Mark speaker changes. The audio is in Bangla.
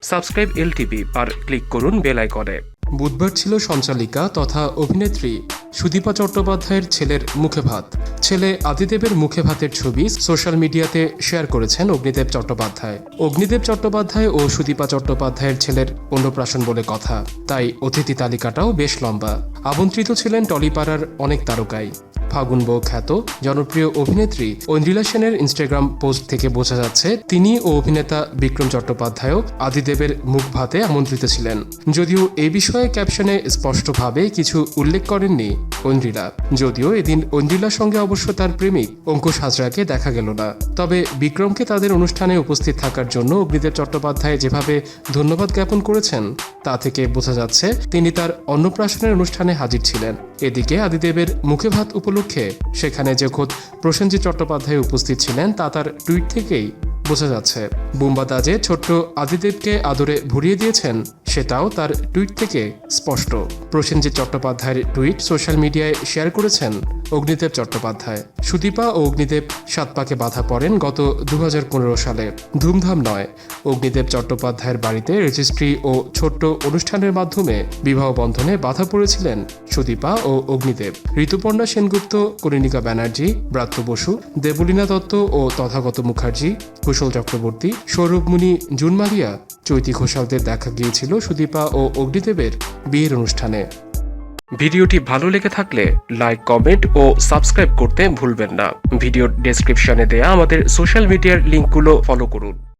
Speaker 1: সাবস্ক্রাইব এলটিভি আর ক্লিক করুন বেল আইকনে। বুধবার ছিল সঞ্চালিকা তথা অভিনেত্রী সুদীপা চট্টোপাধ্যায়ের ছেলের মুখে ভাত। ছেলে আদিদেবের মুখে ভাতের ছবি সোশ্যাল মিডিয়াতে শেয়ার করেছেন অগ্নিদেব চট্টোপাধ্যায়। অগ্নিদেব চট্টোপাধ্যায় ও সুদীপা চট্টোপাধ্যায়ের ছেলের অন্নপ্রাশন বলে কথা, তাই অতিথি তালিকাটাও বেশ লম্বা। আমন্ত্রিত ছিলেন টলিপাড়ার অনেক তারকাই। ফাগুন বউ খ্যাত জনপ্রিয় অভিনেত্রী ঐন্দ্রিলা সেনের ইনস্টাগ্রাম পোস্ট থেকে বোঝা যাচ্ছে তিনি ও অভিনেতা বিক্রম চট্টোপাধ্যায়ও আদিদেবের মুখ ভাতে আমন্ত্রিত ছিলেন। যদিও এ বিষয়ে ক্যাপশনে স্পষ্টভাবে কিছু উল্লেখ করেননি ঐন্দ্রিলা। যদিও এদিন ঐন্দ্রিলার সঙ্গে অবশ্য তার প্রেমিক অঙ্কুশ হাজরাকে দেখা গেল না। তবে বিক্রমকে তাদের অনুষ্ঠানে উপস্থিত থাকার জন্য অগ্নিদেব চট্টোপাধ্যায় যেভাবে ধন্যবাদ জ্ঞাপন করেছেন তা থেকে বোঝা যাচ্ছে তিনি তার অন্নপ্রাশনের অনুষ্ঠানে হাজির ছিলেন। এদিকে আদিদেবের মুখে ভাত উপলক্ষে সেখানে যে খোদ প্রসেনজিৎ চট্টোপাধ্যায় উপস্থিত ছিলেন তা তার টুইট থেকেই বোঝা যাচ্ছে। বুম্বাদা যে ছোট্ট আদিদেবকে আদরে ভরিয়ে দিয়েছেন সেটাও তার টুইট থেকে স্পষ্ট। প্রসেনজিৎ চট্টোপাধ্যায়ের টুইট সোশ্যাল মিডিয়ায় শেয়ার করেছেন অগ্নিদেব চট্টোপাধ্যায়। সুদীপা ও অগ্নিদেব সাত পাকে বাধা পড়েন গত 2015 সালে। ধুমধাম নয়, অগ্নিদেব চট্টোপাধ্যায়ের বাড়িতে রেজিস্ট্রি ও ছোট্ট অনুষ্ঠানের মাধ্যমে বিবাহ বন্ধনে বাধা পড়েছিলেন সুদীপা ও অগ্নিদেব। ঋতুপর্ণা সেনগুপ্ত, কনিনিকা ব্যানার্জি, ব্রাত্য বসু, দেবলীনা দত্ত ও তথাগত মুখার্জি, কুশল চক্রবর্তী, সৌরভ মুনি, জুন মারিয়া, চৈতি ঘোষালদের দেখা গিয়েছিল সুদীপা ও অগ্নিদেবের বিয়ের অনুষ্ঠানে। ভিডিওটি ভালো লেগে থাকলে লাইক, কমেন্ট ও সাবস্ক্রাইব করতে ভুলবেন না। ভিডিওর ডেসক্রিপশনে দেয়া আমাদের সোশ্যাল মিডিয়ার লিঙ্কগুলো ফলো করুন।